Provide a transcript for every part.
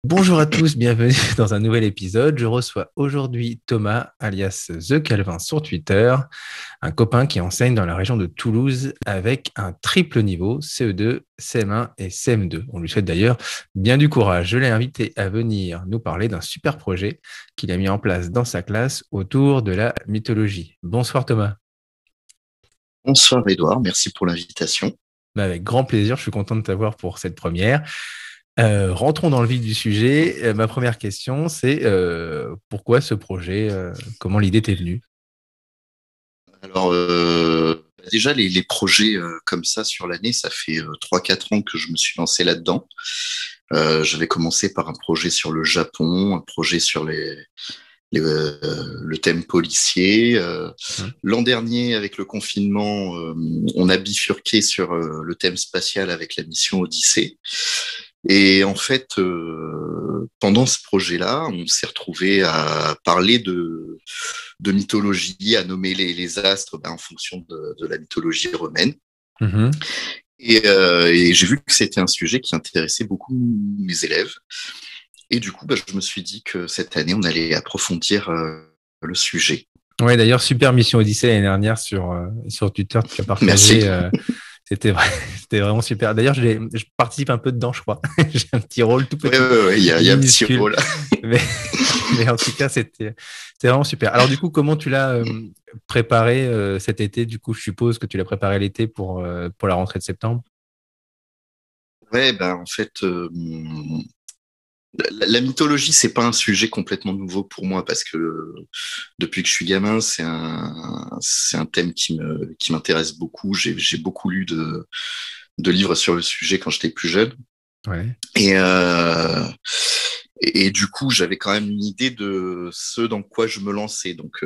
Bonjour à tous, bienvenue dans un nouvel épisode. Je reçois aujourd'hui Thomas, alias The Calvin sur Twitter, un copain qui enseigne dans la région de Toulouse avec un triple niveau, CE2, CM1 et CM2. On lui souhaite d'ailleurs bien du courage. Je l'ai invité à venir nous parler d'un super projet qu'il a mis en place dans sa classe autour de la mythologie. Bonsoir Thomas. Bonsoir Edouard, merci pour l'invitation. Avec grand plaisir, je suis content de t'avoir pour cette première. Rentrons dans le vif du sujet. Ma première question, c'est pourquoi ce projet, comment l'idée t'est venue? Alors déjà les projets comme ça sur l'année, ça fait 3-4 ans que je me suis lancé là-dedans. J'avais commencé par un projet sur le Japon, un projet sur le thème policier. Hum. L'an dernier, avec le confinement, on a bifurqué sur le thème spatial avec la mission Odyssée. Et en fait, pendant ce projet-là, on s'est retrouvé à parler de mythologie, à nommer les astres en fonction de la mythologie romaine. Mhm. Et j'ai vu que c'était un sujet qui intéressait beaucoup mes élèves. Et du coup, je me suis dit que cette année, on allait approfondir le sujet. Ouais, d'ailleurs, super mission Odyssée l'année dernière sur Twitter, tu as Merci. partagé. C'était vraiment super. D'ailleurs, je participe un peu dedans, je crois. J'ai un petit rôle tout Oui, petit, il y a un petit minuscule. rôle. Mais, mais en tout cas, c'était vraiment super. Alors, du coup, comment tu l'as préparé cet été? Du coup, je suppose que tu l'as préparé l'été pour la rentrée de septembre. Ouais, en fait, la mythologie, c'est pas un sujet complètement nouveau pour moi parce que depuis que je suis gamin, c'est un thème qui m'intéresse beaucoup. J'ai beaucoup lu de livres sur le sujet quand j'étais plus jeune. Ouais. Et, euh, et du coup, j'avais quand même une idée de ce dans quoi je me lançais. Donc,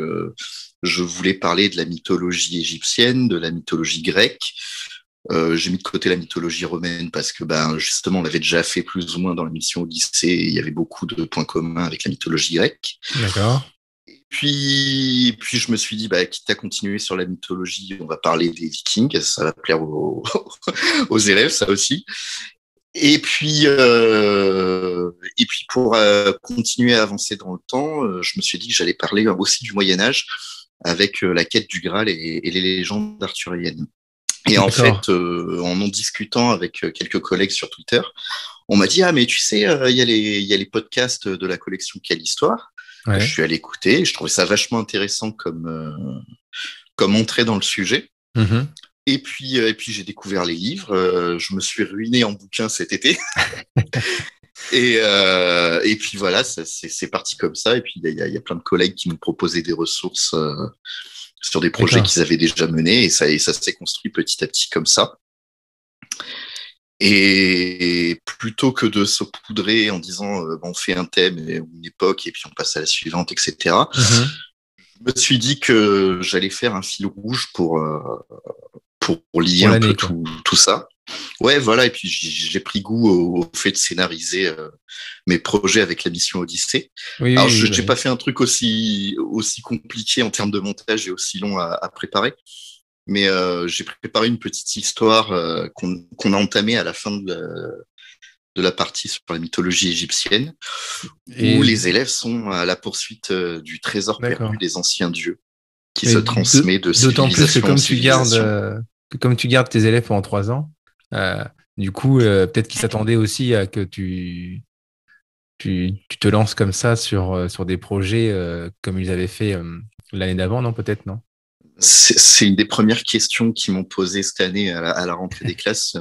je voulais parler de la mythologie égyptienne, de la mythologie grecque. J'ai mis de côté la mythologie romaine parce que justement on l'avait déjà fait plus ou moins dans la mission Odyssée et il y avait beaucoup de points communs avec la mythologie grecque. D'accord. Puis je me suis dit, quitte à continuer sur la mythologie, on va parler des Vikings, ça va plaire aux élèves, ça aussi. Et puis pour continuer à avancer dans le temps, je me suis dit que j'allais parler aussi du Moyen Âge avec la quête du Graal et les légendes arthuriennes. Et en D'accord. fait, en discutant avec quelques collègues sur Twitter, on m'a dit, ah, mais tu sais, il y a les podcasts de la collection Quelle Histoire. Je Ouais. suis allé écouter, je trouvais ça vachement intéressant comme entrée dans le sujet. Mhm. Et puis j'ai découvert les livres, je me suis ruiné en bouquins cet été. Et puis voilà, c'est parti comme ça. Et puis il y a plein de collègues qui m'ont proposé des ressources sur des projets D'accord. qu'ils avaient déjà menés, et ça s'est construit petit à petit comme ça. Et plutôt que de saupoudrer en disant on fait un thème et une époque et puis on passe à la suivante, etc., Mhm. je me suis dit que j'allais faire un fil rouge pour lier Pour un l'année, peu quoi. tout ça. Ouais, voilà, et puis j'ai pris goût au fait de scénariser mes projets avec la mission Odyssée. Oui, Alors, oui, je oui, bah n'ai pas oui. fait un truc aussi compliqué en termes de montage et aussi long à préparer, mais j'ai préparé une petite histoire qu'on a entamée à la fin de la partie sur la mythologie égyptienne, où Et les élèves sont à la poursuite du trésor perdu d'accord. des anciens dieux, qui Mais se transmet de d'autant plus que civilisation en civilisation. comme tu gardes tes élèves pendant 3 ans, euh, du coup, peut-être qu'ils s'attendaient aussi à que tu te lances comme ça sur des projets comme ils avaient fait l'année d'avant, non? Peut-être, non? C'est une des premières questions qu'ils m'ont posées cette année à la rentrée des classes.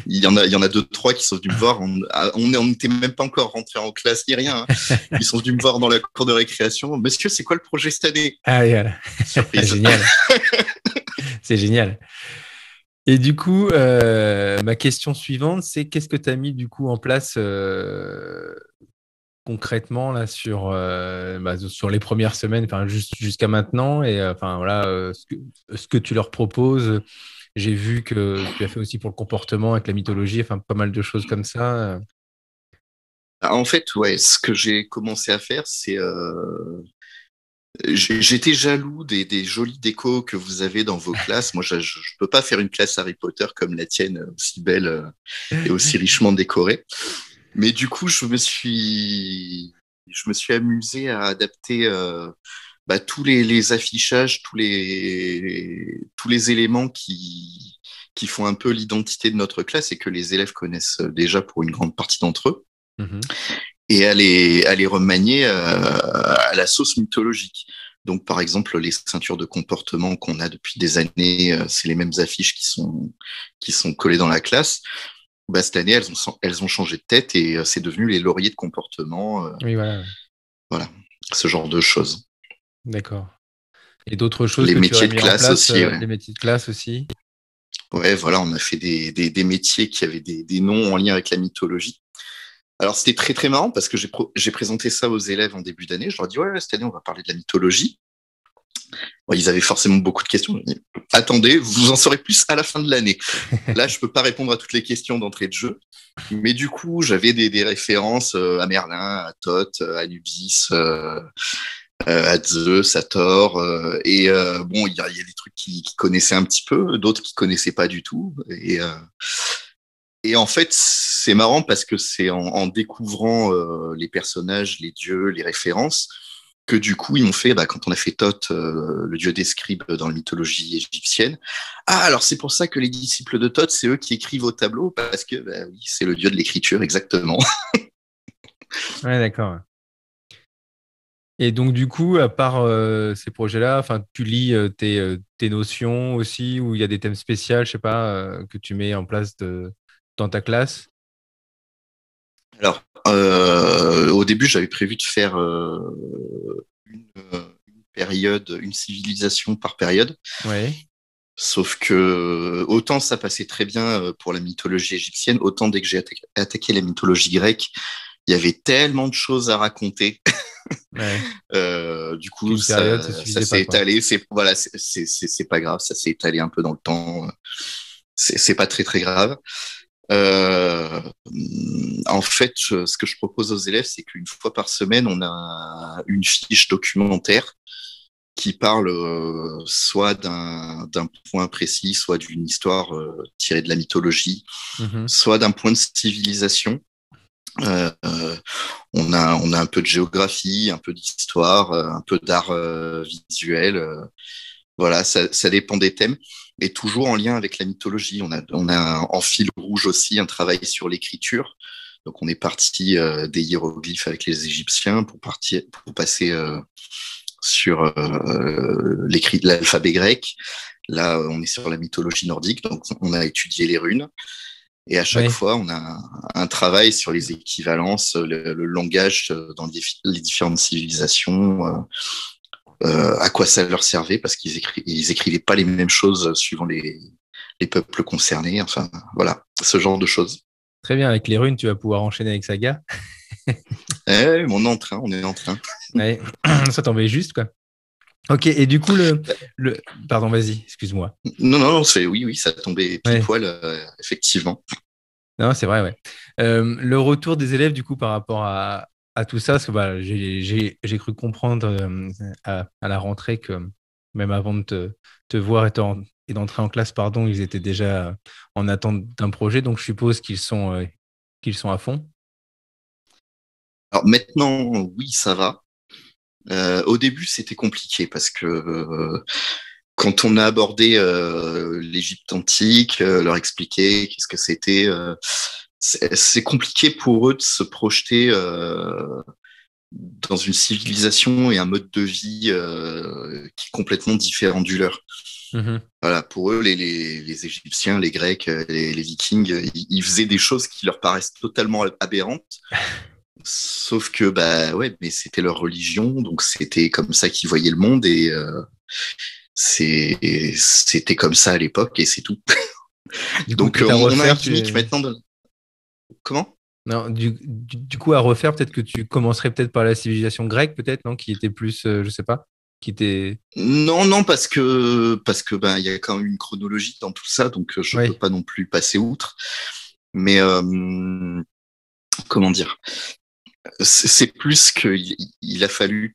Il y en a deux, trois qui sont venus me voir. On n'était même pas encore rentré en classe ni rien, hein. Ils sont venus me voir dans la cour de récréation. Monsieur, c'est quoi le projet cette année? Ah, voilà. Surprise. Génial. C'est génial. Et du coup, ma question suivante, c'est qu'est-ce que tu as mis du coup en place concrètement là sur les premières semaines, enfin jusqu'à maintenant et enfin voilà ce que tu leur proposes. J'ai vu que tu as fait aussi pour le comportement avec la mythologie, enfin pas mal de choses comme ça. En fait, ouais, ce que j'ai commencé à faire, c'est j'étais jaloux des jolis décos que vous avez dans vos classes. Moi, je peux pas faire une classe Harry Potter comme la tienne, aussi belle et aussi richement décorée. Mais du coup, je me suis amusé à adapter tous les affichages, tous les éléments qui font un peu l'identité de notre classe et que les élèves connaissent déjà pour une grande partie d'entre eux, Mhm. et à les remanier à la sauce mythologique. Donc, par exemple, les ceintures de comportement qu'on a depuis des années, c'est les mêmes affiches qui sont collées dans la classe. Bah, cette année, elles ont changé de tête et c'est devenu les lauriers de comportement. Oui, voilà, ouais. Voilà, ce genre de choses. D'accord. Et d'autres choses Les que tu aurais métiers de mis en classe place, aussi, ouais. les métiers de classe aussi? Ouais, voilà, on a fait des métiers qui avaient des noms en lien avec la mythologie. Alors, c'était très, très marrant parce que j'ai présenté ça aux élèves en début d'année. Je leur ai dit, ouais, cette année, on va parler de la mythologie. Bon, ils avaient forcément beaucoup de questions. Je dis, attendez, vous en saurez plus à la fin de l'année. Là, je peux pas répondre à toutes les questions d'entrée de jeu. Mais du coup, j'avais des références à Merlin, à Thoth, à Anubis, à Zeus, à Thor. Bon, il y a des trucs qui connaissaient un petit peu, d'autres qui connaissaient pas du tout. Et en fait, c'est marrant parce que c'est en découvrant les personnages, les dieux, les références, que du coup, ils m'ont fait, quand on a fait Thoth, le dieu des scribes dans la mythologie égyptienne, ah, alors c'est pour ça que les disciples de Thoth, c'est eux qui écrivent au tableau, parce que oui, c'est le dieu de l'écriture, exactement. Ouais, d'accord. Et donc, du coup, à part ces projets-là, enfin, tu lis tes notions aussi, où il y a des thèmes spéciaux, je sais pas, que tu mets en place dans ta classe. Alors, au début, j'avais prévu de faire une période, une civilisation par période. Ouais. Sauf que autant ça passait très bien pour la mythologie égyptienne, autant dès que j'ai attaqué la mythologie grecque, il y avait tellement de choses à raconter. Ouais. Du coup, Qu'une période, ça ça suffisait pas, s'est quoi. étalé. C'est pas grave, ça s'est étalé un peu dans le temps. C'est pas très très grave. Euh, En fait, ce que je propose aux élèves, c'est qu'une fois par semaine, on a une fiche documentaire qui parle soit d'un point précis, soit d'une histoire tirée de la mythologie, Mhm. soit d'un point de civilisation. Euh, on a un peu de géographie, un peu d'histoire, un peu d'art visuel. Voilà, ça dépend des thèmes. Et toujours en lien avec la mythologie. On a en fil rouge aussi un travail sur l'écriture. Donc on est parti des hiéroglyphes avec les Égyptiens pour passer sur l'alphabet grec. Là, on est sur la mythologie nordique, donc on a étudié les runes. Et à chaque Ouais. fois, on a un travail sur les équivalences, le langage dans les différentes civilisations, à quoi ça leur servait, parce ils écrivaient pas les mêmes choses suivant les peuples concernés. Enfin, voilà, ce genre de choses. Très bien, avec les runes, tu vas pouvoir enchaîner avec Saga. On est en train. Ouais. Ça tombait juste, quoi. Ok, et du coup, le... Pardon, vas-y, excuse-moi. Non, non, non, oui, oui, ça tombait pile Ouais. poil, effectivement. Non, c'est vrai, ouais. Le retour des élèves, du coup, par rapport à tout ça, parce que bah, j'ai cru comprendre à la rentrée que même avant de te voir et d'entrer en classe, pardon, ils étaient déjà en attente d'un projet, donc je suppose qu'ils sont à fond. Alors maintenant, oui, ça va. Au début, c'était compliqué parce que quand on a abordé l'Égypte antique, leur expliquer qu'est-ce que c'était, c'est compliqué pour eux de se projeter dans une civilisation et un mode de vie qui est complètement différent du leur. Mhm. Voilà, pour eux, les Égyptiens, les Grecs, les Vikings, ils faisaient des choses qui leur paraissent totalement aberrantes. Sauf que, bah ouais, mais c'était leur religion, donc c'était comme ça qu'ils voyaient le monde et c'était comme ça à l'époque et c'est tout. Du coup, Donc peut-être à on a un refaire, gimmick maintenant de... Comment? Non, du coup, à refaire, peut-être que tu commencerais peut-être par la civilisation grecque, peut-être, non? Qui était plus, je sais pas, qui était... Non, non, parce que ben il y a quand même une chronologie dans tout ça, donc je peux Ouais. pas non plus passer outre. Mais comment dire? C'est plus qu'il a fallu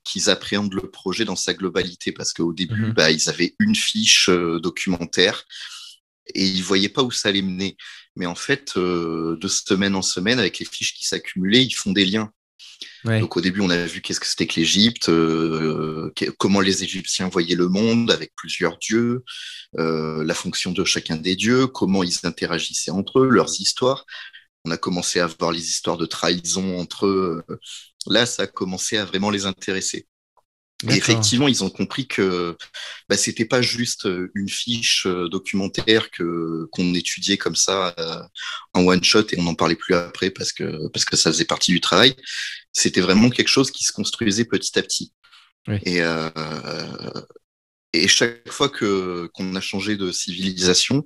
qu'ils appréhendent le projet dans sa globalité, parce qu'au début, Mhm. bah, ils avaient une fiche documentaire et ils voyaient pas où ça allait mener. Mais en fait, de semaine en semaine, avec les fiches qui s'accumulaient, ils font des liens. Ouais. Donc au début, on a vu qu'est-ce que c'était que l'Égypte, comment les Égyptiens voyaient le monde avec plusieurs dieux, la fonction de chacun des dieux, comment ils interagissaient entre eux, leurs histoires. On a commencé à voir les histoires de trahison entre eux. Là, ça a commencé à vraiment les intéresser. Et effectivement, ils ont compris que c'était pas juste une fiche documentaire qu'on étudiait comme ça en one shot et on n'en parlait plus après parce que ça faisait partie du travail. C'était vraiment quelque chose qui se construisait petit à petit. Oui. Et chaque fois qu'on a changé de civilisation,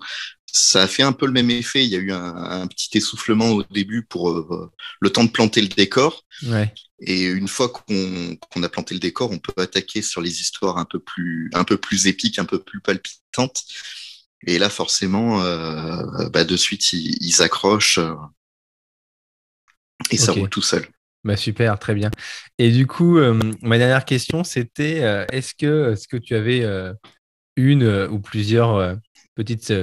ça a fait un peu le même effet. Il y a eu un petit essoufflement au début pour le temps de planter le décor. Ouais. Et une fois qu'on a planté le décor, on peut attaquer sur les histoires un peu plus épiques, un peu plus palpitantes. Et là, forcément, de suite, ils accrochent et ça roule tout seul. Super, très bien. Et du coup, ma dernière question, c'était est-ce que tu avais une ou plusieurs petites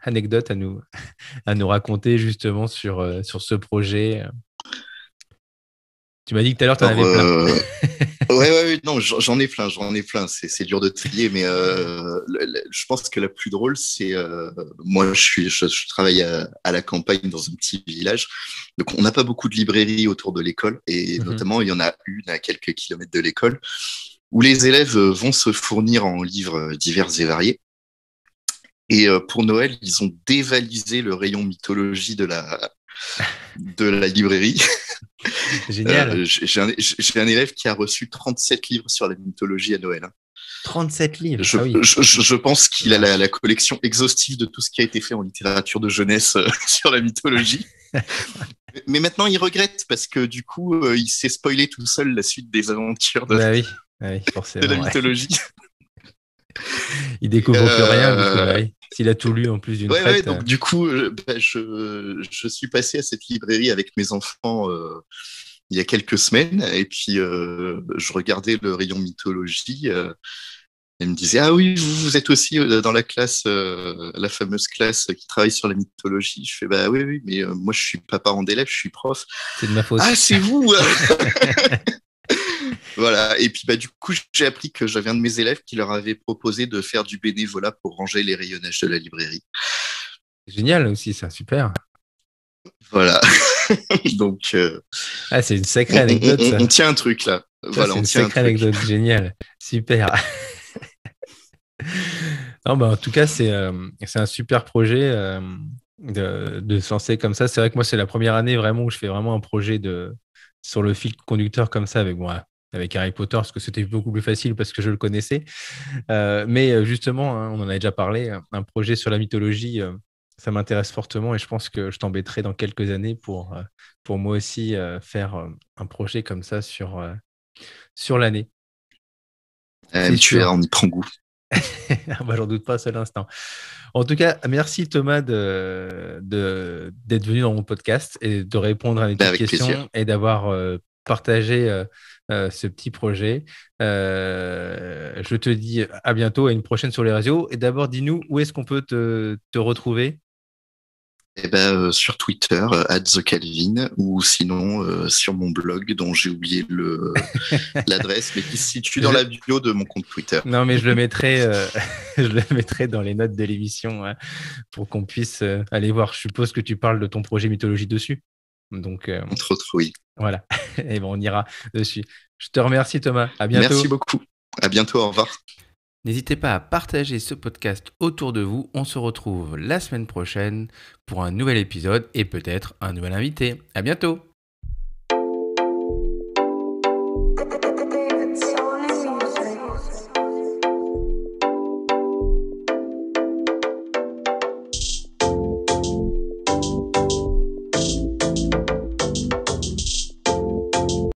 anecdotes à nous raconter justement sur ce projet? Tu m'as dit que tout à l'heure, tu en avais plein. Ouais, non, j'en ai plein. C'est dur de trier, mais je pense que la plus drôle, c'est moi, je travaille à la campagne dans un petit village, donc on n'a pas beaucoup de librairies autour de l'école, et notamment il y en a une à quelques kilomètres de l'école où les élèves vont se fournir en livres divers et variés. Et pour Noël, ils ont dévalisé le rayon mythologie de la librairie. Génial. J'ai un élève qui a reçu 37 livres sur la mythologie à Noël. 37 livres. Je pense qu'il a la collection exhaustive de tout ce qui a été fait en littérature de jeunesse sur la mythologie. Mais maintenant, il regrette parce que du coup, il s'est spoilé tout seul la suite des aventures de la mythologie. Il découvre plus rien, du coup, s'il a tout lu en plus d'une traite. Donc du coup, je suis passé à cette librairie avec mes enfants il y a quelques semaines, et puis je regardais le rayon mythologie. Elle me disait « Ah oui, vous êtes aussi dans la classe, la fameuse classe qui travaille sur la mythologie. » Je fais « Bah oui, mais moi je suis pas parent d'élève, je suis prof. » C'est de ma faute. Ah, c'est vous. Voilà, et puis du coup, j'ai appris que j'avais un de mes élèves qui leur avait proposé de faire du bénévolat pour ranger les rayonnages de la librairie. Génial aussi, ça, super. Voilà. Donc, c'est une sacrée anecdote, ça. On tient un truc là. Voilà, c'est une sacrée anecdote, génial, super. Non, en tout cas, c'est un super projet de se lancer comme ça. C'est vrai que moi, c'est la première année vraiment où je fais vraiment un projet sur le fil conducteur comme ça avec moi. Avec Harry Potter, parce que c'était beaucoup plus facile parce que je le connaissais. Mais justement, on en a déjà parlé, un projet sur la mythologie, ça m'intéresse fortement et je pense que je t'embêterai dans quelques années pour moi aussi faire un projet comme ça sur l'année. On y prend goût. J'en doute pas un seul instant. En tout cas, merci Thomas d'être venu dans mon podcast et de répondre à mes petites questions plaisir. Et d'avoir partagé ce petit projet. Je te dis à bientôt, à une prochaine sur les réseaux. Et d'abord, dis-nous où est-ce qu'on peut te retrouver? Sur Twitter, @TheCalvin, ou sinon sur mon blog dont j'ai oublié l'adresse, mais qui se situe dans la bio de mon compte Twitter. Non, mais je le mettrai, dans les notes de l'émission pour qu'on puisse aller voir. Je suppose que tu parles de ton projet mythologie dessus. Donc, entre autres, oui. Voilà, et on ira dessus. Je te remercie Thomas, à bientôt. Merci beaucoup, à bientôt, au revoir. N'hésitez pas à partager ce podcast autour de vous. On se retrouve la semaine prochaine pour un nouvel épisode et peut-être un nouvel invité. À bientôt.